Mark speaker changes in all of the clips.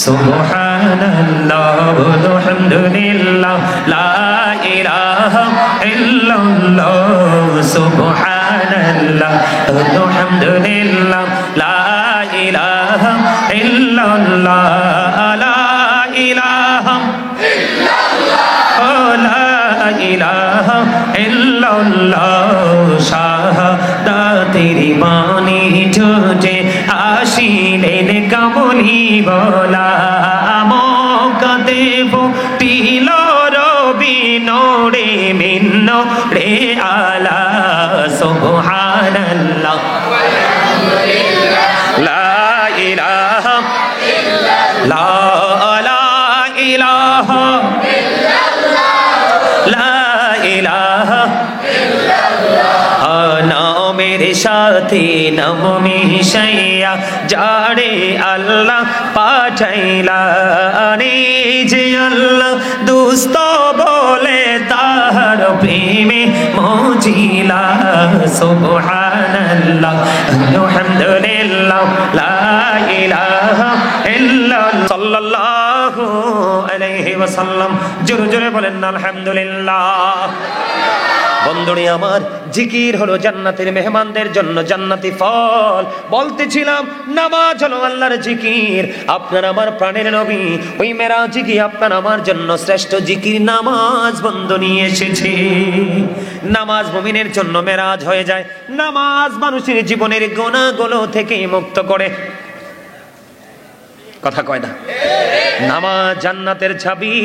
Speaker 1: সুবহানাল্লাহ বলো আলহামদুলিল্লাহ লা ইলাহা ইল্লাল্লাহ সুবহানাল্লাহ বলো আলহামদুলিল্লাহ লা ইলাহা ইল্লাল্লাহ লা ইলাহা ইলাহা ইল্লাল্লাহ শাহাদাতের বাণী ঠোঁটে আসিলেন কামলি বলা মক্কা দেব তিল রবি নোরে মিন্ন রে আলা সুবহানাল্লাহ লা ইলাহা ইল্লাল্লাহ লা ইলাহা নামের সাথে নাম মিশাইয়া যারে আল্লাহ পাঠাইলা যে আল্লাহ দুস্ত বলে তাহার প্রেমে মজিলা সুবহানাল্লাহ আলহামদুলিল্লাহ লা ইলাহা ইল্লাল্লাহ সাল্লাল্লাহু আলাইহি ওয়াসাল্লাম জোরে জোরে বলেন আলহামদুলিল্লাহ। বন্ধুরে আমার, জিকির হলো জান্নাতের মেহমানদের জন্য জান্নাতি ফল। বলতেছিলাম নামাজ হলো আল্লাহর জিকির। আপনার আমার প্রাণের নবী ওই মেরাজে গিয়ে আপনার আমার জন্য শ্রেষ্ঠ জিকির নামাজ বন্ধ নিয়ে এসেছে। নামাজ মুমিনের জন্য মেরাজ হয়ে যায়। নামাজ মানুষের জীবনের গুনাহগুলো থেকে মুক্ত করে। কথা কয় না? নামাজ জান্নাতের চাবি।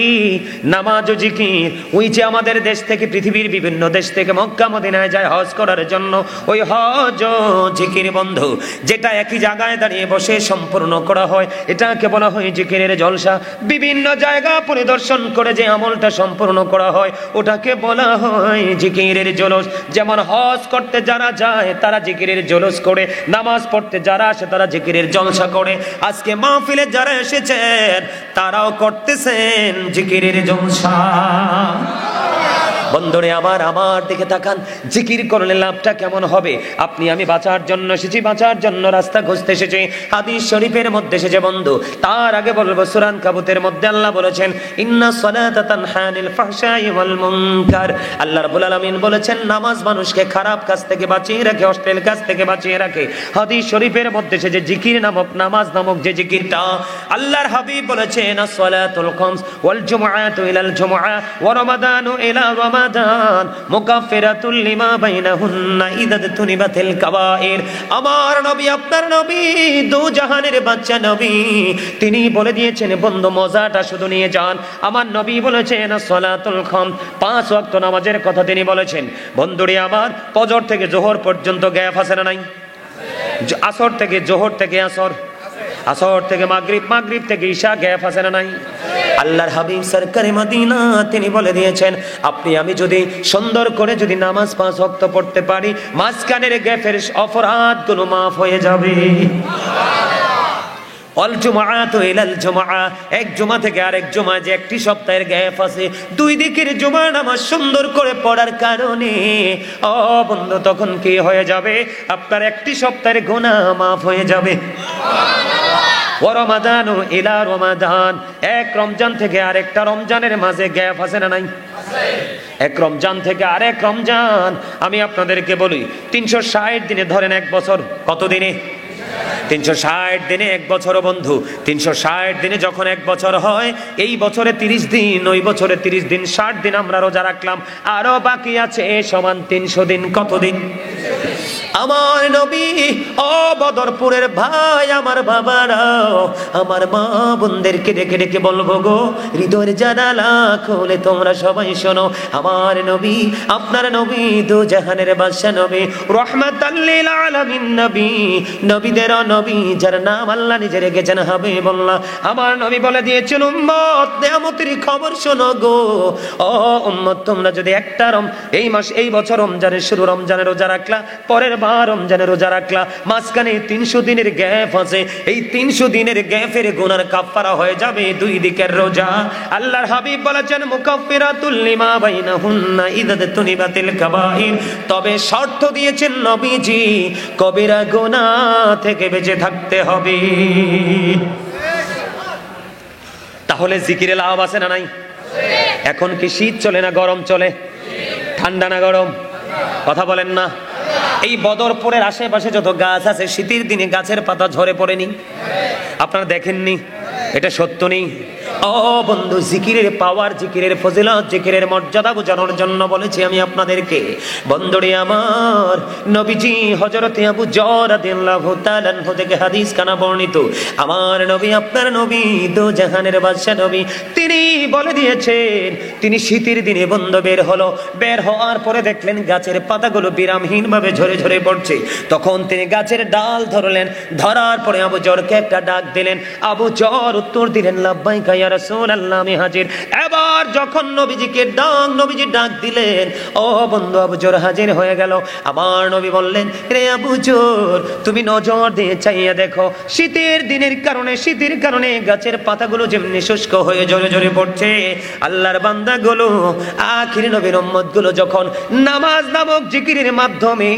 Speaker 1: নামাজ ও জিকির। ওই যে আমাদের দেশ থেকে পৃথিবীর বিভিন্ন দেশ থেকে মক্কা মদিনায় যায় হজ করার জন্য, ওই হজ ও জিকির বন্ধু, যেটা একই জায়গায় দাঁড়িয়ে বসে সম্পূর্ণ করা হয়, এটাকে বলা হয় জিকিরের জলসা। বিভিন্ন জায়গা পরিদর্শন করে যে আমলটা সম্পূর্ণ করা হয় ওটাকে বলা হয় জিকিরের জলস। যেমন হজ করতে যারা যায় তারা জিকিরের জলস করে, নামাজ পড়তে যারা আসে তারা জিকিরের জলসা করে। আজকে মাহফিলে যারা এসেছেন তারাও করতেছেন জিকিরের জলসা। বন্ধুরে আমার দিকে তাকান, জিকির করলে লাভটা কেমন হবে? আপনি আমি বাঁচার জন্য এসেছি, বাঁচার জন্য রাস্তা খুঁজতে এসেছি। হাদিস শরীফের মধ্যে এসেছে বন্ধু। তার আগে বলবো সূরা আনকাবুতের মধ্যে আল্লাহ বলেছেন ইন্না সলাতা তানহা আনিল ফাহশাই ওয়াল মুনকার। আল্লাহ রাব্বুল আলামিন বলেছেন নামাজ মানুষকে খারাপ কাজ থেকে বাঁচিয়ে রাখে, অশ্লীল কাজ থেকে বাঁচিয়ে রাখে। হাদিস শরীফের মধ্যে এসেছে জিকির নামক, নামাজ নামক যে জিকিরটা, আল্লাহর হাবিব বলেছেন আসসালাতুল খামস ওয়াল জুমআতু ইলাল জুমআ ওয়া রমাদানু ইলা রমাদান মুকাফফিরাতুল লিমা বাইনাহুন্না ইযা তুনিবাতিল কাবায়ের। আমার নবী, আপনার নবী, দু জাহানের বাদশা নবী, তিনি বলে দিয়েছেন বন্ধু মজাটা শুধু নিয়ে যান। আমার নবী বলেছেন সালাতুল খামস, 5 ওয়াক্ত নামাজের কথা তিনি বলেছেন। বন্ধুরে আমার, ফজর থেকে জোহর পর্যন্ত গ্যাপ আছে না নাই? আসর থেকে জোহর থেকে আসর, আসর থেকে মাগরিব, মাগরিব থেকে ঈশা, গ্যাপ আছে না নাই? আল্লাহর হাবিব সরকারে মদিনা তিনি বলে দিয়েছেন আপনি আমি যদি সুন্দর করে যদি নামাজ 5 ওয়াক্ত পড়তে পারি, মাঝখানের গ্যাপের অপরাধ গুলো মাফ হয়ে যাবে। অল জুমআতু ইলাল জুমআ, এক জুমা থেকে আরেক জুমা যে একটি সপ্তাহের গ্যাপ আছে, দুই দিকের জুমার নামাজ সুন্দর করে পড়ার কারণে ও বন্ধু তখন কি হয়ে যাবে? আপনার একটি সপ্তাহের গুনাহ মাফ হয়ে যাবে। ওয়া রমাদানু ইলা রমাদান, এক রমজান থেকে আরেকটা রমজানের মাঝে গ্যাপ আছে না নাই? এক রমজান থেকে আরেক রমজান। আমি আপনাদেরকে বলি 360 দিনে ধরেন এক বছর, কত দিনে? 360 দিনে এক বছর বন্ধু। 360 দিনে যখন এক বছর হয়, এই বছরে 30 দিন, ওই বছরে 30 দিন, 60 দিন আমরা রোজা রাখলাম, আরো বাকি আছে সমান 300 দিন। কত দিন? আমার নবী, ও বদরপুরের ভাই, আমার বাবারাও, আমার মা বোনদেরকে ডেকে ডেকে বলবো গো, হৃদয়ের জানালা খুলে তোমরা সবাই শোনো। আমার নবী, আপনার নবী, দু জাহানের বাদশা নবী, রাহমাতাল লিল আলামিন নবী, নবীদের নবী, যার নাম আল্লাহ নিজে রেখেছেন হাবিবুল্লাহ। আমার নবী বলে দিয়েছেন উম্মত নিয়ামতের খবর শোনো গো। ও উম্মত, তোমরা যদি একটা এই মাস, এই বছর রমজানের শুরু, রমজানের রোজা রাখলা, পরের বার রমজানের রোজা রাখলা, মাঝখানে 300 দিনের গ্যাপ আছে, এই 300 দিনের গ্যাপের গুনার কাফারা হয়ে যাবে 2 দিকের রোজা। আল্লাহর হাবিব বলেছেন মুকাফফিরাতুল লিমা বাইনাহুন্না ইযা তুনিবাতিল কাবাইর। তবে শর্ত দিয়েছেন নবীজি, কবিরা গুনাহ থেকে বেঁচে থাকতে হবে। তাহলে জিকিরে লাভ আছে না নাই? এখন কি শীত চলে না গরম চলে? ঠান্ডা না গরম? কথা বলেন না। এই বদরপুরের আশেপাশে যত গাছ আছে শীতের দিনে গাছের পাতা ঝরে পড়েনি? আপনারা দেখেননি? এটা সত্য নেই? ও বন্ধু, জিকিরের পাওয়ার, জিকিরের ফজিলত, জিকিরের মর্যাদা বোঝানোর জন্য বলেছি আমি আপনাদেরকে। বন্ধুরে আমার, নবীজি হযরতে আবু যর রাদিয়াল্লাহু তাআলা আনহু থেকে হাদিস কানা বর্ণিত, আমার নবী, আপনার নবী, দো জাহানের বাদশা নবী, তিনি বলে দিয়েছেন, তিনি শীতের দিনে বন্ধু বের হওয়ার পরে দেখলেন গাছের পাতাগুলো বিরামহীন ভাবে ঝরে ঝরে পড়ছে। তখন তিনি গাছের ডাল ধরলেন, ধরার পরে আবু যরকে একটা ডাক দিলেন। আবু যর উত্তর দিলেন, লাব্বাইকা ইয়া রাসূলুল্লাহ, আমি হাজির। এবার যখন নবীজি ডাক দিলেন, ও বন্ধু, আবু যর হাজির হয়ে গেল। আমার নবী বললেন, রে আবু যর, তুমি নজর দিয়ে চাইয়া দেখো, শীতের কারণে গাছের পাতাগুলো যেমনি শুষ্ক হয়ে ঝরে ঝরে পড়ছে, আল্লাহর বান্দাগুলো, আখির নবীর উম্মতগুলো যখন নামাজ নামক জিকিরের মাধ্যমে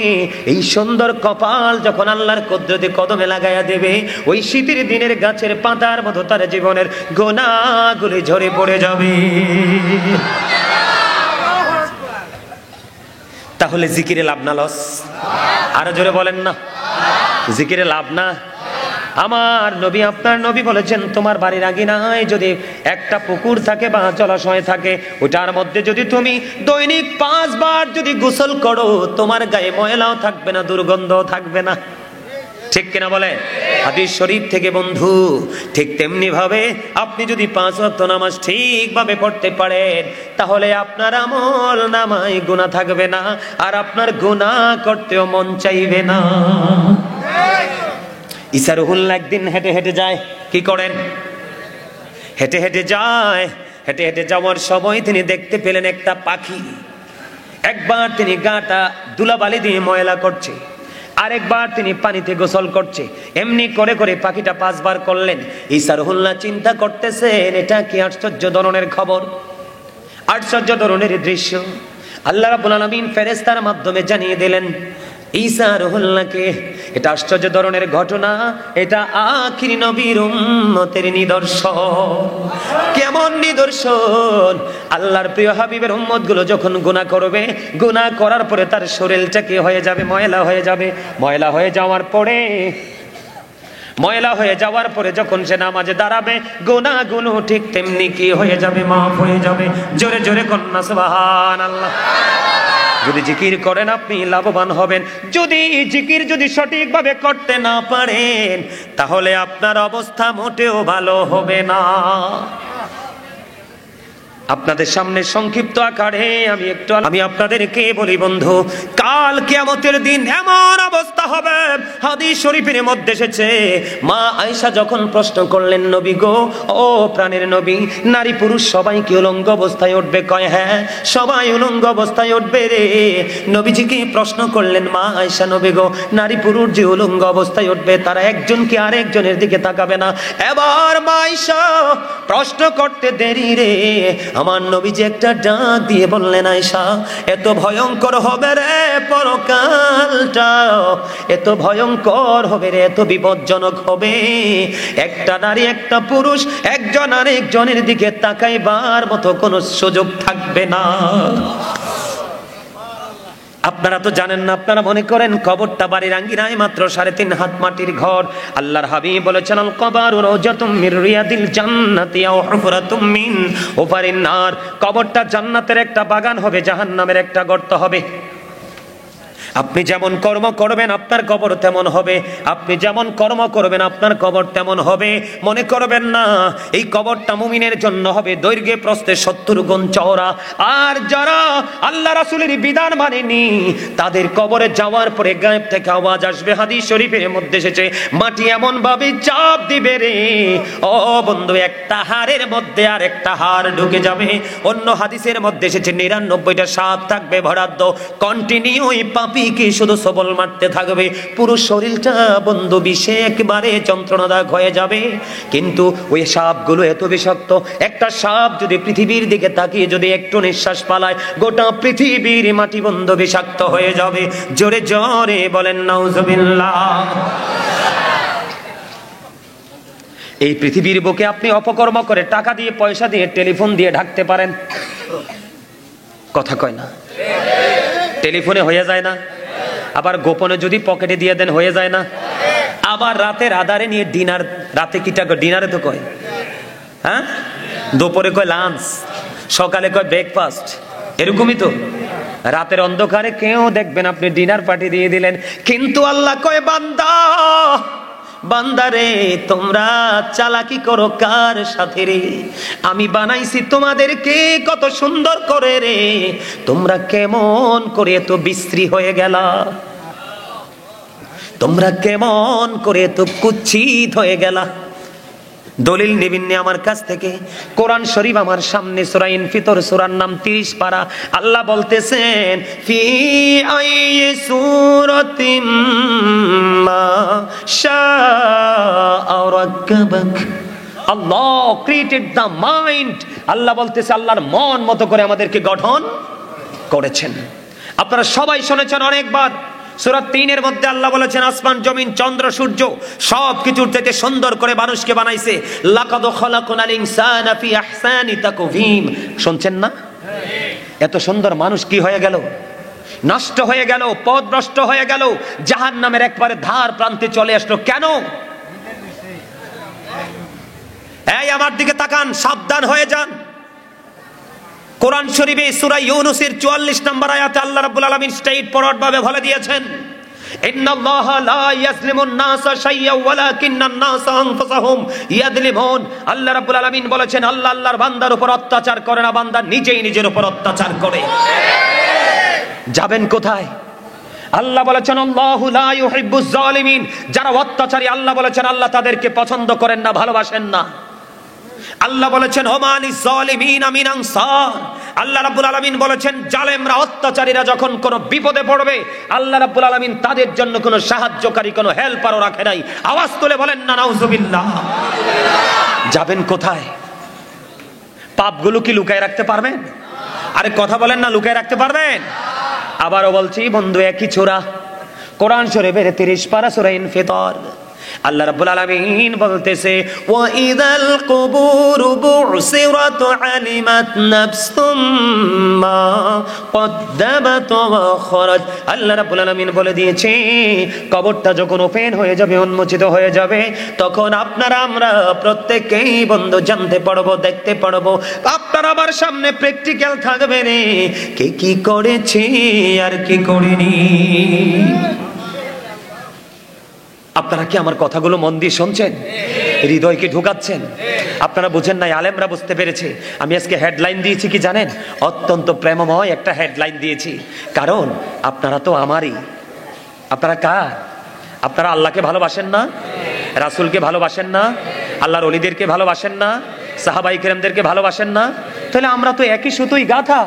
Speaker 1: এই সুন্দর কপাল যখন আল্লাহর কুদরতে কদমে লাগাইয়া দেবে, ওই শীতের দিনের গাছের পাতার মতো তার জীবনের গুনাহগুলি ঝরে পড়ে যাবে। তাহলে জিকিরে লাভ না লস? আরো জোরে বলেন না, জিকিরে লাভ না? আমার নবী, আপনার নবী বলেছেন, তোমার বাড়ির আঙিনায় যদি একটা পুকুর থাকে বা জলাশয় থাকে, ওটার মধ্যে যদি তুমি দৈনিক 5 বার যদি গোসল করো, তোমার গায়ে ময়লাও থাকবে না, দুর্গন্ধও থাকবে না। ঠিক কিনা বলে? হাদিস শরীফ থেকে বন্ধু। ঠিক তেমনি ভাবে আপনি যদি 5 ওয়াক্ত নামাজ ঠিকভাবে পড়তে পারেন, তাহলে আপনার আমল নামায় গুনাহ থাকবে না, আর আপনার গুনাহ করতেও মন চাইবে না। ঈসা রুহুল্লাহ একদিন হেঁটে হেঁটে যায়। কি করেন? হেঁটে হেঁটে যায়। হেঁটে হেঁটে যাওয়ার সময় তিনি দেখতে পেলেন একটা পাখি। একবার তিনি গাটা ধুলাবালি দিয়ে ময়লা করছে, আরেকবার তিনি পানিতে গোসল করছে। এমনি করে করে পাখিটা 5 বার করলেন। ঈসা রুহুল্লাহ চিন্তা করতেছেন, এটা কি আশ্চর্য ধরনের খবর, আশ্চর্য ধরনের দৃশ্য। আল্লাহ রাব্বুল আলামিন ফেরেশতার মাধ্যমে জানিয়ে দিলেন ঈসা রুহুল্লাহকে, এটা আশ্চর্য ধরনের ঘটনা, এটা আখির নবীর উম্মতের নিদর্শন। কেমন নিদর্শন? আল্লাহর প্রিয় হাবিবের উম্মতগুলো যখন গুনাহ করবে, গুনাহ করার পরে তার শরীরটা কি হয়ে যাবে? ময়লা হয়ে যাবে। ময়লা হয়ে যাওয়ার পরে যখন সে নামাজে দাঁড়াবে, গুনাহগুলো ঠিক তেমনি কি হয়ে যাবে? মাফ হয়ে যাবে। জোরে জোরে কন্যা সুবহানাল্লাহ। যদি জিকির করেন আপনি লাভবান হবেন। যদি জিকির সঠিকভাবে করতে না পারেন, তাহলে আপনার অবস্থা মোটেও ভালো হবে না। আপনাদের সামনে সংক্ষিপ্ত আকারে আমি আপনাদেরকে বলি বন্ধু, কাল কিয়ামতের দিন এমন অবস্থা হবে, হাদিস শরীফের মধ্যে এসেছে, মা আয়েশা যখন প্রশ্ন করলেন, নবী গো, ও প্রাণের নবী, নারী পুরুষ সবাই কি উলঙ্গ অবস্থায় উঠবে? কয় হ্যাঁ, সবাই উলঙ্গ অবস্থায় উঠবে রে। নবীজিকে প্রশ্ন করলেন মা আয়েশা, নবী গো, নারী পুরুষ যে উলঙ্গ অবস্থায় উঠবে, তারা একজন কি আরেকজনের দিকে তাকাবে না? এবার মা আয়েশা প্রশ্ন করতে দেরি রে, আমার নবীজি একটা ডাক দিয়ে বললেন, আয়েশা, এত ভয়ঙ্কর হবে রে পরকালটা, এত ভয়ঙ্কর হবে রে, এত বিপজ্জনক হবে, একটা নারী একটা পুরুষ একজন আরেকজনের দিকে তাকাইবার মতো কোনো সুযোগ থাকবে না। আপনারা তো জানেন না, আপনারা মনে করেন কবরটা বাড়ির আঙ্গিনায় মাত্র 3.5 হাত মাটির ঘর। আল্লাহর হাবিব বলেছেন, আল কবরু রাওজাতুম মির রিয়াদিল জান্নাতি আও হুফরাতুম মিন হুফারিন নার। কবরটা জান্নাতের একটা বাগান হবে, জাহান্নামের একটা গর্ত হবে। আপনি যেমন কর্ম করবেন আপনার কবর তেমন হবে, আপনি যেমন কর্ম করবেন আপনার কবর তেমন হবে। মনে করবেন না এই কবরটা মুমিনের জন্য হবে দৈর্ঘ্যে প্রস্থে 70 গুণ চওড়া। আর যারা আল্লাহ রাসূলের বিধান মানেনি, তাদের কবরে যাওয়ার পরে গায়েব থেকে আওয়াজ আসবে, হাদিস শরীফের মধ্যে এসেছে, মাটি এমন ভাবে চাপ দিবে রে, ও বন্ধু, একটা হাড়ের মধ্যে আর একটা হাড় ঢুকে যাবে। অন্য হাদিসের মধ্যে এসেছে 99টা সাপ থাকবে বরাদ্দ, কন্টিনিউ ওই পাপি কি শুধু সবল মারতে থাকবে। পুরো শরীরটা বন্ধু বিষে একেবারে যন্ত্রণাদায়ক হয়ে যাবে। কিন্তু ওই সাপগুলো এত বিষাক্ত, একটা সাপ যদি পৃথিবীর দিকে তাকিয়ে যদি একটু নিঃশ্বাস পালায়, গোটা পৃথিবীর মাটি বন্ধু বিষাক্ত হয়ে যাবে। জোরে জোরে বলেন নাউজুবিল্লাহ। এই পৃথিবীর বুকে আপনি অপকর্ম করে টাকা দিয়ে পয়সা দিয়ে টেলিফোন দিয়ে ঢাকতে পারেন, কথা কয় না? টেলিফোনে হয়ে যায় না? আবার গোপনে যদি পকেটে দিয়ে দেন হয়ে যায় না? আবার রাতের আধারে নিয়ে ডিনার, রাতে কিটা ডিনারে তো কয়, হ্যাঁ, দুপুরে কয় লাঞ্চ, সকালে কয় ব্রেকফাস্ট, এরকমই তো। রাতের অন্ধকারে কেউ দেখবেন আপনি ডিনার পার্টি দিয়ে দিলেন, কিন্তু আল্লাহ কয় বান্দা, বান্দারে তোমরা চালাকি করো কার সাথে রে? আমি বানাইছি তোমাদেরকে কত সুন্দর করে রে, তোমরা কেমন করে এত বিশ্রী হয়ে গেলা, তোমরা কেমন করে এত কুচ্ছিত হয়ে গেলা। দলিল নিবিন্নে আমার কাছ থেকে, কোরআন শরীফ আমার সামনে, সূরা ইনফিতর সূরার নাম 30 পারা। আল্লাহ বলতেছেন ফি আইয়ি সূরাতিম মা শাআ রাক্কাবাক। আল্লাহ ক্রিয়েটেড দ্য মাইন্ড। আল্লাহ বলতেছে আল্লাহর মন মতো করে আমাদেরকে গঠন করেছেন। আপনারা সবাই শুনেছেন অনেকবার, সূরা 3 মধ্যে আল্লাহ বলেছেন আসমান জমিন চন্দ্র সূর্য সবকিছুর থেকে সুন্দর করে মানুষকে বানাইছে। লাকাদ খালাকনাল ইনসানা ফি আহসানি তাকওয়িম। শুনছেন না? এত সুন্দর মানুষ কি হয়ে গেল? নষ্ট হয়ে গেল, পথভ্রষ্ট হয়ে গেল, জাহান্নামের একবারে ধার প্রান্তে চলে আসলো। কেন? এই আমার দিকে তাকান, সাবধান হয়ে যান। কোরআন শরীফে সূরা ইউনূসের 44 নম্বর আয়াতে আল্লাহ রাব্বুল আলামিন স্ট্রেইট ফরওয়ার্ড ভাবে বলে দিয়েছেন, ইন্নাল্লাহা লা ইয়াজলিমুন নাসা শাইয়্যান ওয়ালাকিন্নান নাসা আনফুসাহুম ইয়াজলিমুন। আল্লাহ রাব্বুল আলামিন বলেছেন আল্লাহ আল্লাহর বান্দার উপর অত্যাচার করে না, বান্দা নিজেই নিজের উপর অত্যাচার করে। যাবেন কোথায়? আল্লাহ বলেছেন আল্লাহু লা ইউহিব্বুজ জালিমিন। যারা অত্যাচারী আল্লাহ বলেছেন আল্লাহ তাদেরকে পছন্দ করেন না, ভালোবাসেন না। আল্লাহ বলেছেন ওমালিজ জালিমিনা মিন আনসার। আল্লাহ রাব্বুল আলামিন বলেছেন জালেমরা, অত্যাচারীরা যখন কোনো বিপদে পড়বে আল্লাহ রাব্বুল আলামিন তাদের জন্য কোনো সাহায্যকারী, কোনো হেল্পারও রাখে নাই। আওয়াজ তুলে বলেন না নাউজুবিল্লাহ। যাবেন কোথায়? পাপগুলো কি লুকায় রাখতে পারবেন? আরে কথা বলেন না, লুকায় রাখতে পারবেন? আবারও বলছি বন্ধু, একই ছোরা, কোরআন শরীফের 30 পারা সূরা ইনফিতর। আল্লাহ রাব্বুল আলামিন বলতেছে ওয়া ইযাল কুবুরু বু'সিরাত আলিমাত নাফসুম মা কদ্দামাত ওয়া খরাজ। আল্লাহ রাব্বুল আলামিন বলে দিয়েছে কবরটা যখন ওপেন হয়ে যাবে, উন্মোচিত হয়ে যাবে, তখন আপনারা আমরা প্রত্যেককেই বন্ধু জানতে পারবো, দেখতে পারবো। আপনার আমার সামনে প্র্যাকটিক্যাল থাকবে রে, কে কি করেছে আর কি করেনি। আপনারা কি আমার কথাগুলো মন দিয়ে শুনছেন? হৃদয়কে ঢুকাচ্ছেন? আপনারা বুঝেন নাই, আলেমরা বুঝতে পেরেছে। আমি আজকে হেডলাইন দিয়েছি কি জানেন? অত্যন্ত প্রেমময় একটা হেডলাইন দিয়েছি, কারণ আপনারা তো আমারই। আপনারা কার? আপনারা আল্লাহকে ভালোবাসেন না? রাসূলকে ভালোবাসেন না? আল্লাহর ওলিদেরকে ভালোবাসেন না? সাহাবায়ে কেরামদেরকে ভালোবাসেন না? তাহলে আমরা তো একই সুতোই গাঁথা।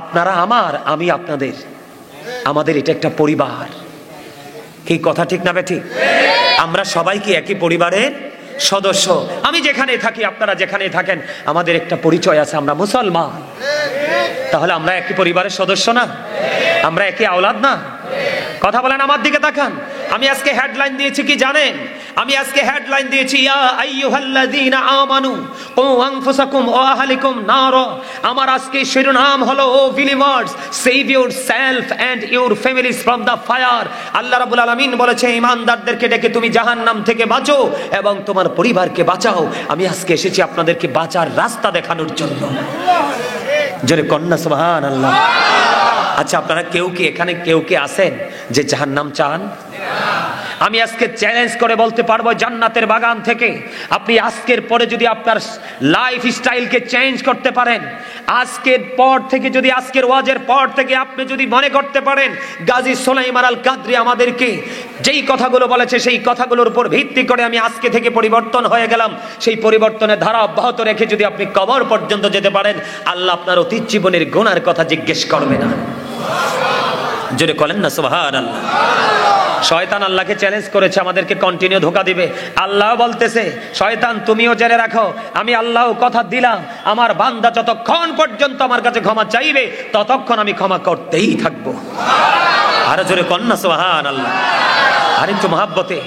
Speaker 1: আপনারা আমার, আমি আপনাদের। আমাদের এটা একটা পরিবার। কি কথা ঠিক না বেঠিক? আমরা সবাই কি একই পরিবারের সদস্য? আমি যেখানে থাকি, আপনারা যেখানে থাকেন, আমাদের একটা পরিচয় আছে, আমরা মুসলমান। তাহলে আমরা একই পরিবারের সদস্য না? আমরা একই আওলাদ না? কথা বলেন, আমার দিকে তাকান। আমি আজকে হেডলাইন দিয়েছি কি জানেন? আমি আজকে হেডলাইন দিয়েছি ইয়া আইয়ুহাল্লাযীনা আমানু কু আনফুসাকুম ওয়া আহলিকুম নার। আমার আজকে শিরোনাম হলো O believers, save yourself and your families from the fire. আল্লাহ রাব্বুল আলামিন বলেছে ঈমানদারদেরকে ডেকে তুমি জাহান্নাম থেকে বাঁচো এবং তোমার পরিবারকে বাঁচাও। আমি আজকে এসেছি আপনাদেরকে বাঁচার রাস্তা দেখানোর জন্য। জোরে কন্যা সুবহানাল্লাহ। আচ্ছা, আপনারা কেউ কি এখানে কেউ কি আছেন যে জাহান্নাম চান? আমি আজকে চ্যালেঞ্জ করে বলতে পারবো, জান্নাতের বাগান থেকে আপনি আজকের পরে যদি আপনার লাইফ স্টাইলকে চেঞ্জ করতে পারেন, আজকের পর থেকে যদি, আজকের ওয়াজের পর থেকে আপনি যদি মনে করতে পারেন গাজী সুলাইমান আল কাদরি আমাদেরকে যেই কথাগুলো বলেছে সেই কথাগুলোর উপর ভিত্তি করে আমি আজকে থেকে পরিবর্তন হয়ে গেলাম, সেই পরিবর্তনের ধারা অব্যাহত রেখে যদি আপনি কবর পর্যন্ত যেতে পারেন, আল্লাহ আপনার অতীত জীবনের গুনার কথা জিজ্ঞেস করবে না। জোরে বলেন না সুবহানাল্লাহ। শয়তান আল্লাহকে চ্যালেঞ্জ করেছে আমাদেরকে কন্টিনিউ ধোঁকা দিবে। আল্লাহ বলতেছে শয়তান তুমিও জেনে রাখো, আমি আল্লাহ কথা দিলাম আমার বান্দা যতক্ষণ পর্যন্ত আমার কাছে ক্ষমা চাইবে ততক্ষণ আমি ক্ষমা করতেই থাকবো। আরো জোরে কন্যা সুবহানাল্লাহ। আরেকটু মহাব্বতে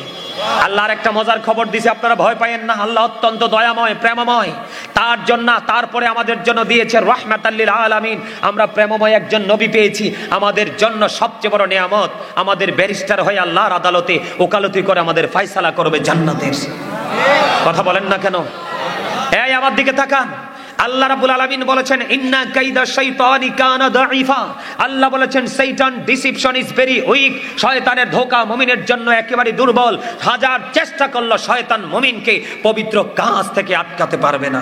Speaker 1: আল্লাহর একটা মজার খবর দিছে, আপনারা ভয় পায়েন না। আল্লাহ অত্যন্ত দয়াময়, প্রেমময়। তার জন্য তারপরে আমাদের জন্য দিয়েছে রাহমাতাল লিল আলামিন। আমরা প্রেমময় একজন নবী পেয়েছি। আমাদের জন্য সবচেয়ে বড় নিয়ামত, আমাদের ব্যারিস্টার হয়ে আল্লাহর আদালতে ওকালতি করে আমাদের ফয়সালা করবে জান্নাতের। কথা বলেন না কেন? এই আমার দিকে তাকান। আল্লাহ রাব্বুল আলামিন বলেছেন ইন্না কাইদা শাইতানি কানা দাঈফা। আল্লাহ বলেছেন শয়তান ডিসিপশন ইজ ভেরি উইক। শয়তানের ধোঁকা মুমিনের জন্য একেবারে দুর্বল। হাজার চেষ্টা করলো শয়তান মুমিনকে পবিত্র কাজ থেকে আটকাতে পারবে না।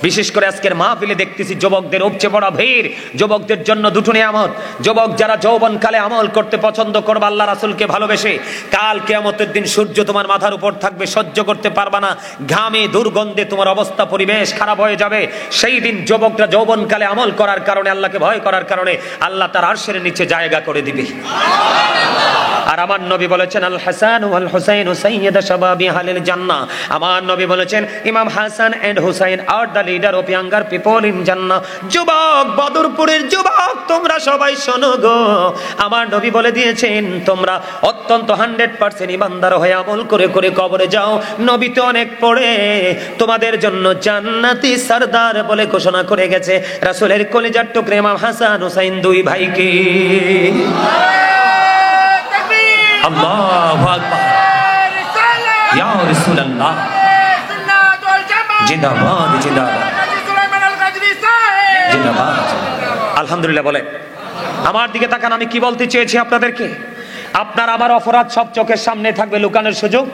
Speaker 1: বিশেষ করে আজকের মাহফিলে দেখতেছি যুবকদের উপচে পড়া ভিড়। যুবকদের জন্য দুটো নিয়ামত। যুবক যারা যৌবনকালে আমল করতে পছন্দ করবে আল্লাহ রাসূলকে ভালোবেসে, কাল কিয়ামতের দিন সূর্য তোমার মাথার উপর থাকবে, সহ্য করতে পারবা না, ঘামে দুর্গন্ধে তোমার অবস্থা পরিবেশ খারাপ হয়ে যাবে। সেই দিন যুবকরা যৌবনকালে আমল করার কারণে, আল্লাহকে ভয় করার কারণে আল্লাহ তার আরশের নিচে জায়গা করে দিবে। আর আমার নবী বলেছেন আল হাসান ওয়াল হুসাইন সাইয়্যিদা শাবাবি আহলিল জান্নাহ। আমার নবী বলেছেন Imam Hasan and Husain are the leader of younger people in Jannah. যুবক, বদরপুরের যুবক, তোমরা সবাই শোনো গো। আমার নবী বলে দিয়েছেন তোমরা অত্যন্ত 100% ইমানদার হয়ে আমল করে করে কবরে যাও। নবী তো অনেক পড়ে তোমাদের জন্য জান্নাতি সরদার বলে ঘোষণা করে গেছে। রাসূলের কলিজার টুকরা ইমাম হাসান হুসাইন দুই ভাইকে। আল্লাহু আকবার, ইয়া রাসূলুল্লাহ, জিন্দাবাদ জিন্দাবাদ জিন্দাবাদ। আলহামদুলিল্লাহ বলে। আমার দিকে তাকান, আমি কি বলতে চেয়েছি আপনাদেরকে? আপনার আমার অপরাধ সব চোখের সামনে থাকবে, লুকানোর সুযোগ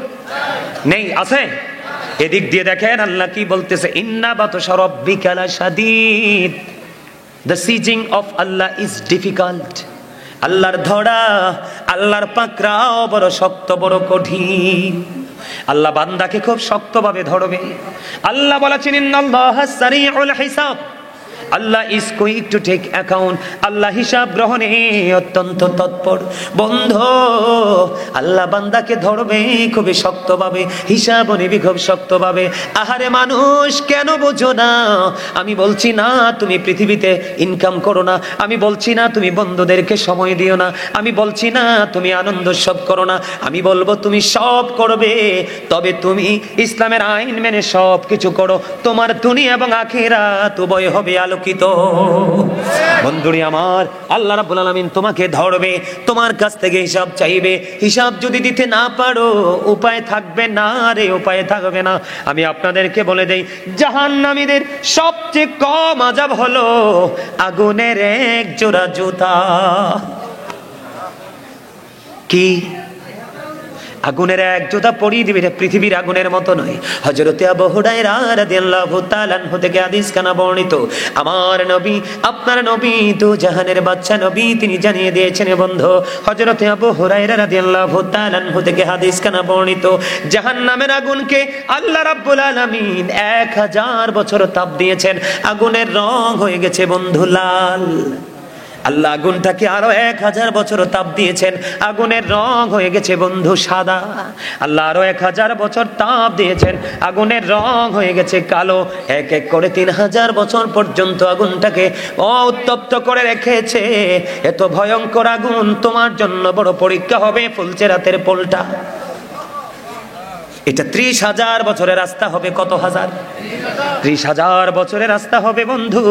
Speaker 1: নেই। আছে? এদিক দিয়ে দেখেন আল্লাহ কি বলতেছে, ইন্না বাতশা রাব্বিকা লাশাদীদ। The seizing of Allah is difficult. আল্লাহর ধরা, আল্লাহর পাকড়াও বড় শক্ত, বড় কঠিন। আল্লাহ বান্দাকে খুব শক্তভাবে ধরবে। আল্লাহ বলেছেন ইন্নাল্লাহা সারিউল হিসাব। Allah is quick to take account. আল্লাহ হিসাব গ্রহণে অত্যন্ত তৎপর। বন্ধু, আল্লাহ বান্দাকে ধরবে খুবই শক্তভাবে, হিসাব নেবে খুব শক্তভাবে। আহারে মানুষ, কেন বোঝো না? আমি বলছি না তুমি পৃথিবীতে ইনকাম করো না, আমি বলছি না তুমি বন্ধুদেরকে সময় দিও না, আমি বলছি না তুমি আনন্দ সব করো না, আমি বলবো তুমি সব করবে, তবে তুমি ইসলামের আইন মেনে সব কিছু করো। তোমার দুনিয়া এবং আখিরাত উভয় হবে আলোকিত। বন্ধুরি আমার, আল্লাহ রাব্বুল আলামিন তোমাকে ধরবে, তোমার কাছ থেকে হিসাব চাইবে। হিসাব যদি দিতে না পারো উপায় থাকবে না রে, উপায় থাকবে না। আমি আপনাদেরকে বলে দেই, জাহান্নামীদের সবচেয়ে কম আযাব হলো আগুনের এক জোড়া জুতা। কি? আগুনের এক জুতা পরিয়ে দিবে, পৃথিবীর আগুনের মতো নয়। হযরতে আবু হুরায়রা রাদিয়াল্লাহু তাআলা আনহু থেকে হাদিস কানা বর্ণিত, আমার নবী, আপনার নবী, তো জাহানের বাদশা নবী, তিনি জানিয়ে দিয়েছেন বন্ধু। হযরতে আবু হুরায়রা রাদিয়াল্লাহু তাআলা আনহু থেকে হাদিস কানা বর্ণিত, জাহান্নামের আগুনকে আল্লাহ রাব্বুল আলামিন 1000 বছর তাপ দিয়েছেন। আগুনের রং হয়ে গেছে বন্ধু লাল। আল্লাহ আগুনটাকে আরো 1000 বছর তাপ দিয়েছেন, আগুনের রং হয়ে গেছে বন্ধু সাদা। আল্লাহ আরো 1000 বছর তাপ দিয়েছেন, আগুনের রং হয়ে গেছে কালো। এক এক করে 3000 বছর পর্যন্ত আগুনটাকে উত্তপ্ত করে রেখেছে। এত ভয়ঙ্কর আগুন, তোমার জন্য বড় পরীক্ষা হবে ফুলচেরাতের পোলটা। এটা 30,000 বছরের রাস্তা হবে। কত হাজার? 30,000 বছরের রাস্তা হবে বন্ধু।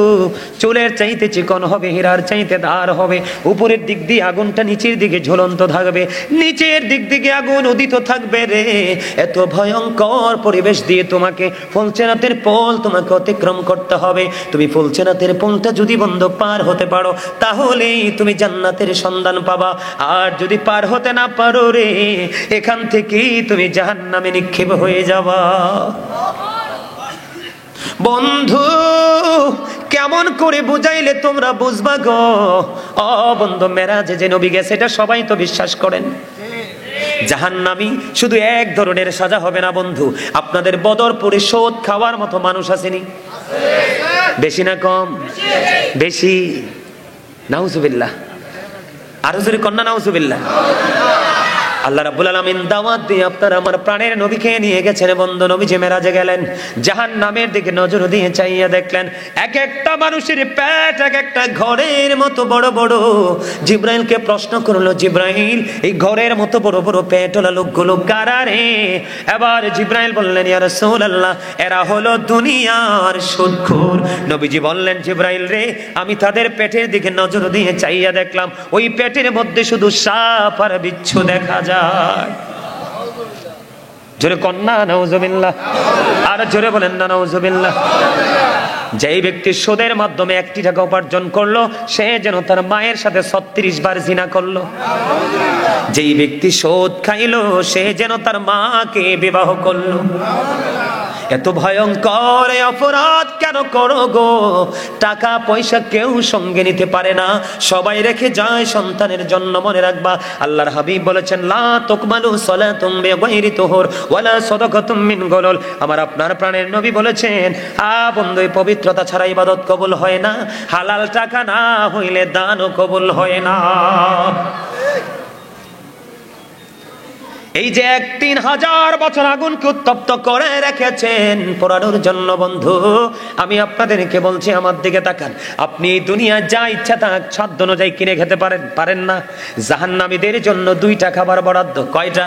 Speaker 1: চুলের চাইতে চিকন হবে, হীরার চাইতে ধার হবে। উপরের দিক দিয়ে আগুনটা নিচের দিকে ঝুলন্ত থাকবে, নিচের দিক দিকে আগুন উদিত থাকবে রে। এত ভয়ঙ্কর পরিবেশ দিয়ে তোমাকে ফুলচেরাতের পোল তোমাকে অতিক্রম করতে হবে। তুমি ফুলচেরাতের পোলটা যদি বন্ধু পার হতে পারো, তাহলেই তুমি জান্নাতের সন্ধান পাবা। আর যদি পার হতে না পারো রে, এখান থেকেই তুমি জাহান্নামে নিক্ষেপ হয়ে যাবা। বন্ধু, কেমন করে বুঝাইলে তোমরা বুঝবা গো? ও বন্ধু, মেরাজে যে নবী গেছে এটা সবাই তো বিশ্বাস করেন। জাহান্নামী শুধু এক ধরনের সাজা হবে না বন্ধু। আপনাদের বদরপুরে শোধ খাওয়ার মতো মানুষ আসেনি? বেশি না কম? বেশি। নাউজুবিল্লাহ। আরো জোরে কন্যা নাউজুবিল্লাহ। আল্লাহ রাব্বুল আলামিন দাওয়াত দিয়ে আপনার আমার প্রাণের নবীকে নিয়ে গেছেন বন্ধু। নবীজি মেরাজে গেলেন, জাহান্নামের দিকে নজর দিয়ে চাইয়া দেখলেন এক একটা মানুষের পেট এক একটা ঘরের মতো বড় বড়। জিব্রাইলকে প্রশ্ন করলো, জিব্রাইল এই ঘরের মতো বড় বড় পেটওয়ালা লোকগুলো কারা রে? এবার জিব্রাইল বললেন, ইয়া রাসূলুল্লাহ, এরা হলো দুনিয়ার সুদখোর। নবীজি বললেন, জিব্রাইল রে, আমি তাদের পেটের দিকে নজর দিয়ে চাইয়া দেখলাম ওই পেটের মধ্যে শুধু সাপ আর বিচ্ছু দেখা যায়। জোরে কন্যা নাউজুবিল্লাহ, আর জোরে বলেন না নাউজুবিল্লাহ। যেই ব্যক্তি সুদের মাধ্যমে 1 টাকা উপার্জন করলো, সে যেন তার মায়ের সাথে 36 বার জিনা করলো। যেই ব্যক্তি সুদ খাইলো, সে যেন তার মাকে বিবাহ করলো। এত ভয়ঙ্কর অপরাধ কেন করো গো? টাকা পয়সা কেউ সঙ্গে নিতে পারে না, সবাই রেখে যায় সন্তানের জন্য। মনে রাখবা, আল্লাহর হাবিব বলেছেন, লা তুকবালু সালাতুম বিগাইরি তুহুর ওয়ালা সাদাকাতুম মিন গুলুল। আমার আপনার প্রাণের নবী বলেছেন, বন্ধু, পবিত্রতা ছাড়া ইবাদত কবুল হয় না, হালাল টাকা না হইলে দানও কবুল হয় না। এই যে 3000 বছর আগুনকে উত্তপ্ত করে রেখেছেন পোড়ানোর জন্য, বন্ধু আমি আপনাদেরকে বলছি, আমার দিকে তাকান। আপনি দুনিয়া যা ইচ্ছা তা সাধ্য অনুযায়ী কিনে খেতে পারেন না। জাহান্নামীদের জন্য 2টা খাবার বরাদ্দ। কয়টা?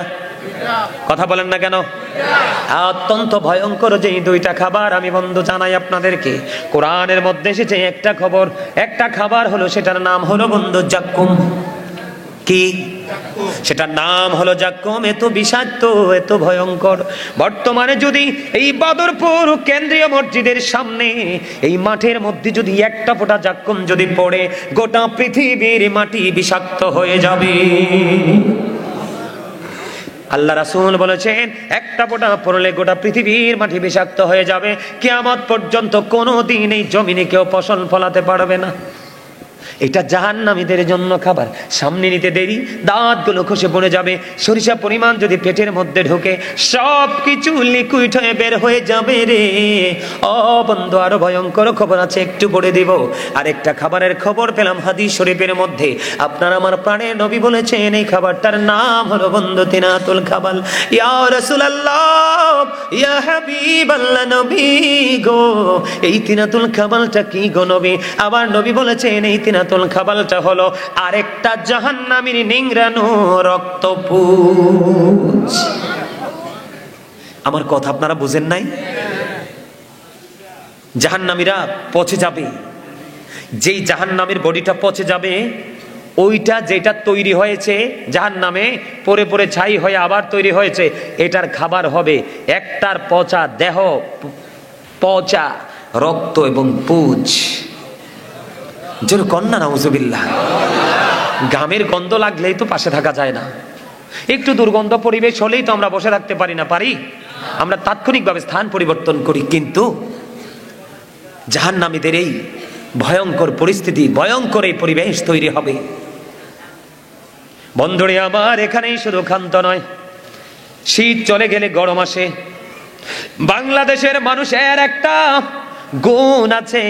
Speaker 1: কথা বলেন না কেন? অত্যন্ত ভয়ঙ্কর যে 2টা খাবার আমি বন্ধু জানাই আপনাদেরকে। কোরআনের মধ্যে এসেছে একটা খাবার হলো, সেটার নাম হলো বন্ধু জাক্কুম। কি? সেটার নাম হলো জাক্কুম। এত বিষাক্ত, এত ভয়ঙ্কর। বর্তমানে যদি এই বদরপুর কেন্দ্রীয় মসজিদের সামনে এই মাঠের মধ্যে যদি একটা ফোঁটা জাক্কুম যদি পড়ে, গোটা পৃথিবীর মাটি বিষাক্ত হয়ে যাবে। আল্লাহ রাসূল বলেছেন, একটা ফোঁটা পড়লে গোটা পৃথিবীর মাটি বিষাক্ত হয়ে যাবে। কিয়ামত পর্যন্ত কোনোদিন এই জমিনে কেউ ফসল ফলাতে পারবে না। এটা জাহান্নামীদের জন্য খাবার। সামনে নিতে দেরি, দাঁতগুলো খসে পড়ে যাবে। সরিষা পরিমাণ যদি পেটের মধ্যে ঢোকে, সব কিছু লিকুইড হয়ে বের হয়ে যাবে রে। বন্ধু, আরো ভয়ঙ্কর খবর আছে, একটু পড়ে দিব। আরেকটা খাবারের খবর পেলাম হাদিস শরীফের মধ্যে। আপনার আমার প্রাণের নবী বলেছেন, এই খাবারটার নাম হলো বন্ধু তিনাতুল খাবাল। ইয়া রাসূলুল্লাহ, ইয়া হাবিবাল্লাহ, নবী গো, এই তিনাতুল খাবালটা কি গো নবী? আবার নবী বলেছেন, এই তিনাতুল খাবালটা হলো আরেকটা জাহান্নামীর নিংড়ানো রক্তপুঞ্জ। আমার কথা আপনারা বুঝেন নাই? জাহান্নামীরা পচে যাবে, যেই জাহান্নামের বডিটা পচে যাবে, ওইটা যেটা তৈরি হয়েছে জাহান্নামে পরে পরে ছাই হয়ে আবার তৈরি হয়েছে, এটার খাবার হবে একটার পচা দেহ, পচা রক্ত এবং পুঁজ। যেন কন্যা নাউজুবিল্লাহ। গামের গন্ধ লাগলেই তো পাশে থাকা যায় না। একটু দুর্গন্ধ পরিবেশ হলেই তো আমরা বসে থাকতে পারি না, পারি? আমরা তাৎক্ষণিকভাবে স্থান পরিবর্তন করি। কিন্তু জাহান্নামীদের এই ভয়ঙ্কর পরিস্থিতি, ভয়ঙ্কর এই পরিবেশ তৈরি হবে। বন্ধুরে আমার, এখানেই শুধু ক্ষান্ত নয়, শীত চলে গেলে গরম আসে। বাংলাদেশের মানুষের একটা গুণ আছে,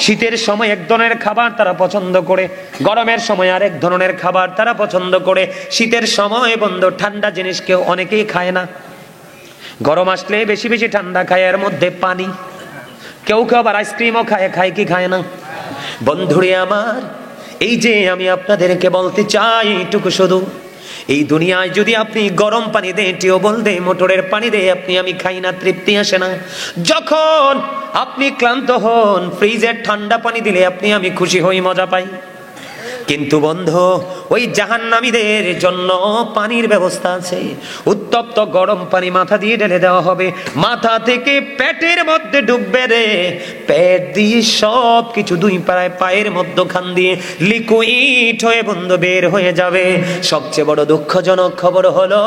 Speaker 1: শীতের সময় এক ধরনের খাবার তারা পছন্দ করে, গরমের সময় আরেক ধরনের খাবার তারা পছন্দ করে। শীতের সময় বন্ধু ঠান্ডা জিনিস কেউ অনেকেই খায় না, গরম আসলে বেশি বেশি ঠান্ডা খায়, এর মধ্যে পানি। কেউ কেউ আবার আইসক্রিমও খায় কি খায় না? বন্ধুরে আমার, এই যে আমি আপনাদেরকে বলতে চাই এইটুকু শুধু, এই দুনিয়ায় যদি আপনি গরম পানি দেন, টিউবওয়েল দেন, মোটরের পানি দেন, আমি খাই না, তৃপ্তি আসে না। যখন আপনি ক্লান্ত হন, ফ্রিজের ঠান্ডা পানি দিলে আমি খুশি হই, মজা পাই। কিন্তু বন্ধু, ওই জাহান্নামীদের জন্য পানির ব্যবস্থা আছে। উত্তপ্ত গরম পানি মাথা দিয়ে ঢেলে দেওয়া হবে, মাথা থেকে পেটের মধ্যে ঢুকবে রে। পেট দিয়ে সব কিছু 2 পায়ের মধ্যখান দিয়ে লিকুইড হয়ে বন্ধু বের হয়ে যাবে। সবচেয়ে বড় দুঃখজনক খবর হলো,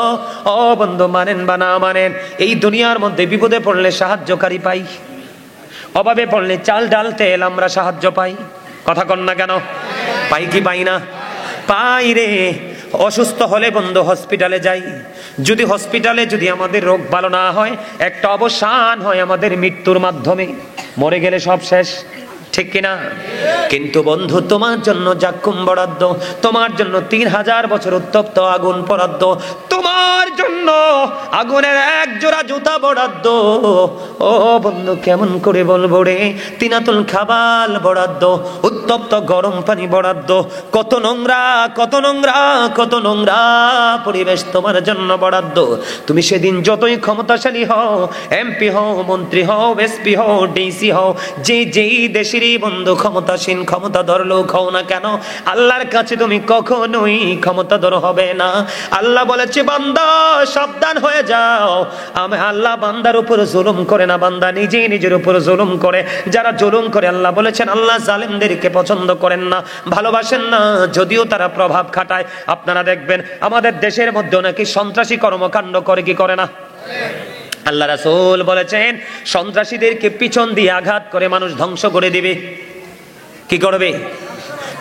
Speaker 1: বন্ধু মানেন বা না মানেন, এই দুনিয়ার মধ্যে বিপদে পড়লে সাহায্যকারী পাই, অভাবে পড়লে চাল ডাল তেল আমরা সাহায্য পাই। কথা কন না কেন? পাই কি পাই না? পাই রে। অসুস্থ হলে বন্ধু হসপিটালে যাই, যদি হসপিটালে যদি আমাদের রোগ ভালো না হয়, একটা অবসান হয় আমাদের মৃত্যুর মাধ্যমে, মরে গেলে সব শেষ, ঠিক কিনা? কিন্তু বন্ধু, তোমার জন্য জাক্কুম বরাদ্দ, তোমার জন্য 3000 বছর উত্তপ্ত আগুন বরাদ্দ, তোমার জন্য আগুনের এক জোড়া জুতা বরাদ্দ। ও বন্ধু কেমন করে বলবো রে, তিনাতুল খাবাল বরাদ্দ, উত্তপ্ত গরম পানি বরাদ্দ। কত নোংরা, কত নোংরা, কত নোংরা পরিবেশ তোমার জন্য বরাদ্দ। তুমি সেদিন যতই ক্ষমতাশালী হও, এমপি হও, মন্ত্রী হও, এসপি হও, ডিসি হও, যেই দেশেরই বন্ধু ক্ষমতাসীন ক্ষমতাধর লোক হও না কেন, আল্লাহর কাছে তুমি কখনোই ক্ষমতাধর হবে না। আল্লাহ বলেছে বান্দা সাবধান হয়ে যাও, আমি আল্লাহ বান্দার উপর জুলুম করে না, বান্দা নিজেই নিজের উপর জুলুম করে। যারা জুলুম করে আল্লাহ বলেছেন আল্লাহ জালেমদেরকে পছন্দ করেন না, ভালোবাসেন না, যদিও তারা প্রভাব খাটায়। আপনারা দেখবেন আমাদের দেশের মধ্যে নাকি সন্ত্রাসী কর্মকাণ্ড করে, কি করে না? আল্লাহ রাসূল বলেছেন সন্ত্রাসীদেরকে পিছন দিয়ে আঘাত করে মানুষ ধ্বংস করে দিবে। কি করবে?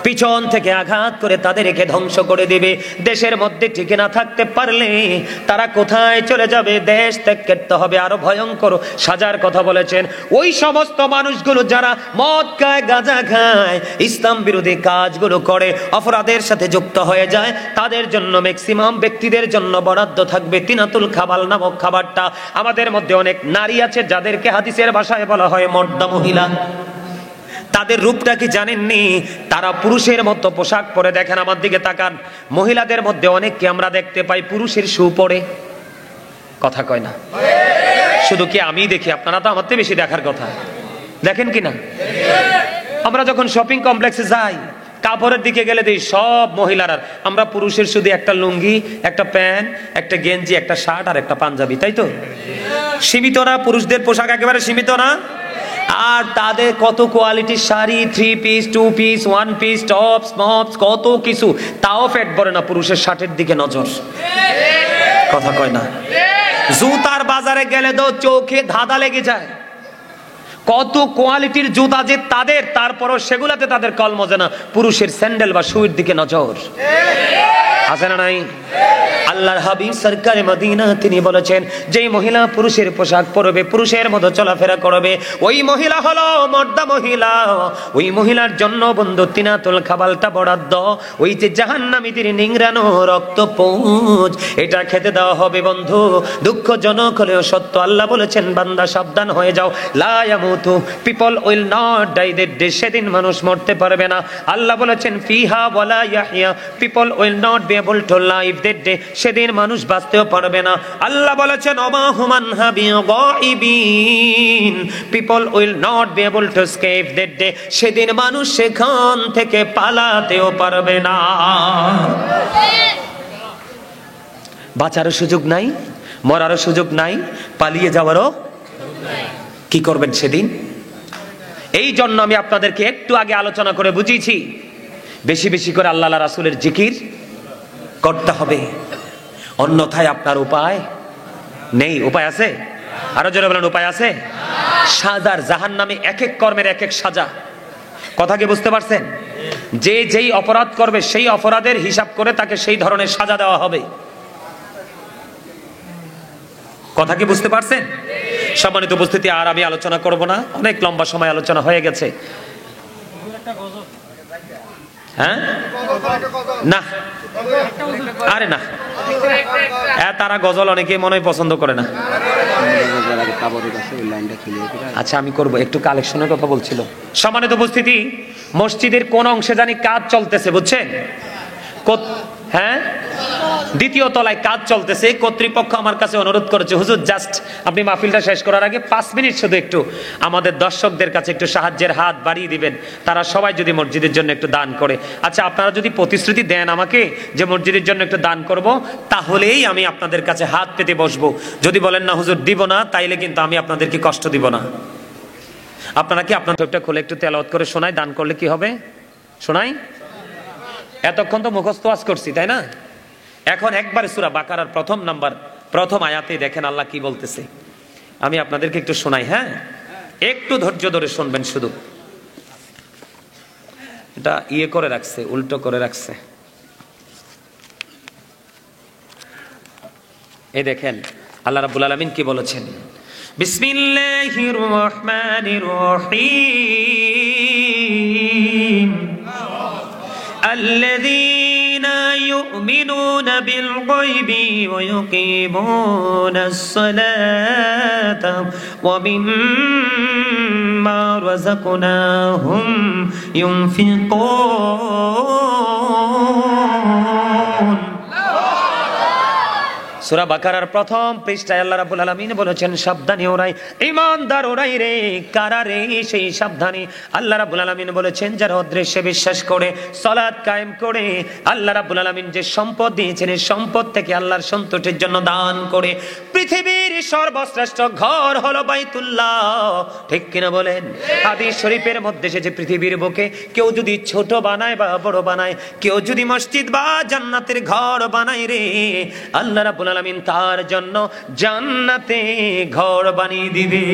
Speaker 1: পিছন থেকে আঘাত করে তাদেরকে ধ্বংস করে দিবে। দেশের মধ্যে টিকে না থাকতে পারলে তারা কোথায় চলে যাবে? দেশ ত্যাগ করতে হবে। আরো ভয়ঙ্কর সাজার কথা বলেছেন ওই সমস্ত মানুষগুলো যারা মদ খায়, গাঁজা খায়, ইসলাম বিরোধী কাজগুলো করে, অপরাধের সাথে যুক্ত হয়ে যায়, তাদের জন্য ম্যাক্সিমাম ব্যক্তিদের জন্য বরাদ্দ থাকবে তিনাতুল খাবাল নামক খাবারটা। আমাদের মধ্যে অনেক নারী আছে যাদেরকে হাদিসের ভাষায় বলা হয় মর্দা মহিলা। তাদের রূপটা কি জানেননি? তারা পুরুষের মতো পোশাক পরে, দেখেন আমার দিকে তাকান, মহিলাদের মধ্যে অনেককে আমরা দেখতে পাই পুরুষের শু পরে। কথা কয় না? শুধু কি আমি দেখি? আপনারা তো আমার থেকে বেশি দেখার কথা, দেখেন কিনা? আমরা যখন শপিং কমপ্লেক্সে যাই, কাপড়ের দিকে গেলে দিই সব মহিলারা, আমরা পুরুষের শুধু একটা লুঙ্গি, একটা প্যান্ট, একটা গেঞ্জি, একটা শার্ট আর একটা পাঞ্জাবি, তাই তো? সীমিত না? পুরুষদের পোশাক একেবারে সীমিত না? আর তাদের কত কোয়ালিটির sari, 3 piece, 2 piece, 1 piece, tops মপস, কত কিছু, তাও পেট ভরে না। পুরুষের শার্টের দিকে নজর। কথা কয় না? জুতার বাজারে গেলে তো চোখে ধাঁধা লেগে যায়, কত কোয়ালিটির জুতা যে তাদের, তারপরও সেগুলাতে তাদের কল মজে না। পুরুষের স্যান্ডেল বা শুয়ের দিকে নজর আছে না নাই? আল্লাহর হাবিব সরকারে মদিনা তিনি বলেছেন যেই মহিলা পুরুষের পোশাক পরবে, পুরুষের মতো চলাফেরা করবে, ওই মহিলা হলো মর্দা মহিলা। ওই মহিলার জন্য বন্ধু তিনাতুল খাবালটা বরাদ্দ। ওই যে জাহান্নামীদের নিংড়ানো রক্তপুঞ্জ, এটা খেতে দেওয়া হবে বন্ধু। দুঃখজনক হলেও সত্য, আল্লাহ বলেছেন বান্দা সাবধান হয়ে যাও। লা ইয়ামুতু, people will not die that day, সেদিন মানুষ মরতে পারবে না। আল্লাহ বলেছেন ফিহা ওয়ালা ইয়াহইয়া, people will not be able to live that day, সেদিন মানুষ বাঁচতেও পারবে না। আল্লাহ বলেছেন ওমা হুমান হাবি গায়িবিন, people will not be able to escape that day, সেদিন মানুষ সেখান থেকে পালাতেও পারবে না। বাঁচারও সুযোগ নাই, মরারও সুযোগ নাই, পালিয়ে যাওয়ারও। কি করবেন সেদিন? এই জন্য আমি আপনাদেরকে একটু আগে আলোচনা করে বুঝিয়েছি, বেশি বেশি করে আল্লাহ রাসূলের জিকির করতে হবে, অন্যথায় আপনার উপায় নেই। উপায় আছে? আরো জোরে বলেন, উপায় আছে? সাজার, জাহান্নামে এক এক কর্মের এক এক সাজা। কথা কি বুঝতে পারছেন? যে যেই অপরাধ করবে সেই অপরাধের হিসাব করে তাকে সেই ধরনের সাজা দেওয়া হবে। কথা কি বুঝতে পারছেন? সম্মানিত উপস্থিতি, আর আমি আলোচনা করব না, অনেক লম্বা সময় আলোচনা হয়ে গেছে। হ্যাঁ না, আরে না, তারা গজল অনেকে মনে হয় পছন্দ করে না। আচ্ছা আমি করব, একটু কালেকশনের কথা বলছিল। সম্মানিত উপস্থিতি, মসজিদের কোন অংশে জানি কাজ চলতেছে, বুঝছেন? হ্যাঁ, দ্বিতীয় তলায় কাজ চলতেছে। কর্তৃপক্ষ আমার কাছে অনুরোধ করেছে, হুজুর জাস্ট আপনি মাহফিলটা শেষ করার আগে 5 মিনিট শুধু একটু আমাদের দর্শকদের কাছে একটু সাহায্যের হাত বাড়িয়ে দিবেন, তারা সবাই যদি মসজিদের জন্য একটু দান করে। আচ্ছা আপনারা যদি প্রতিশ্রুতি দেন আমাকে যে মসজিদের জন্য একটু দান করব, তাহলেই আমি আপনাদের কাছে হাত পেতে বসবো। যদি বলেন না হুজুর দিব না, তাইলে কিন্তু আমি আপনাদেরকে কষ্ট দিব না। আপনারা কি আপনার ঠোঁটটা খুলে একটু তেলাওয়াত করে শোনাই? দান করলে কি হবে শোনাই? এতক্ষণ তো মুখস্থ ওয়াজ করছি, তাই না? এখন একবার সূরা বাকারার প্রথম আয়াতে দেখেন আল্লাহ কি বলতেছে, আমি আপনাদেরকে একটু শোনাই। হ্যাঁ, একটু ধৈর্য ধরে শুনবেন। শুধু এটা ইয়ে করে রাখছে, উল্টো করে রাখছে। এই দেখেন আল্লাহ রাব্বুল আলামিন কি বলেছেন, বিসমিল্লাহির রহমানির রহিম, الذين ইউমিনুনা বিল গায়বি ওয়া ইউকিমুনাস সালাতা ওয়া মিম্মা রাযাকনাহুম ইউনফিকুন। সূরা বাকারার প্রথম পৃষ্ঠায় আল্লাহ রাব্বুল আলামিন বলেছেন, সাবধানী ওরাই, ঈমানদার ওরাই রে। কারা রে সেই সাবধানী? আল্লাহ রাব্বুল আলামিন বলেছেন, যারা অদৃশ্যে বিশ্বাস করে, সালাত কায়েম করে, আল্লাহ রাব্বুল আলামিন যে সম্পদ দিয়েছেন এই সম্পদ থেকে আল্লাহর সন্তুষ্টির জন্য দান করে। পৃথিবীর সর্বশ্রেষ্ঠ ঘর হলো বাইতুল্লাহ, ঠিক কিনা বলেন? হাদিস শরীফের মধ্যে এসেছে, পৃথিবীর বুকে কেউ যদি ছোট বানায় বা বড় বানায়, কেউ যদি মসজিদ বা জান্নাতের ঘর বানায় রে, আল্লাহ রাব্বুল আলামিন তার জন্য জান্নাতে ঘর বানিয়ে দিবে।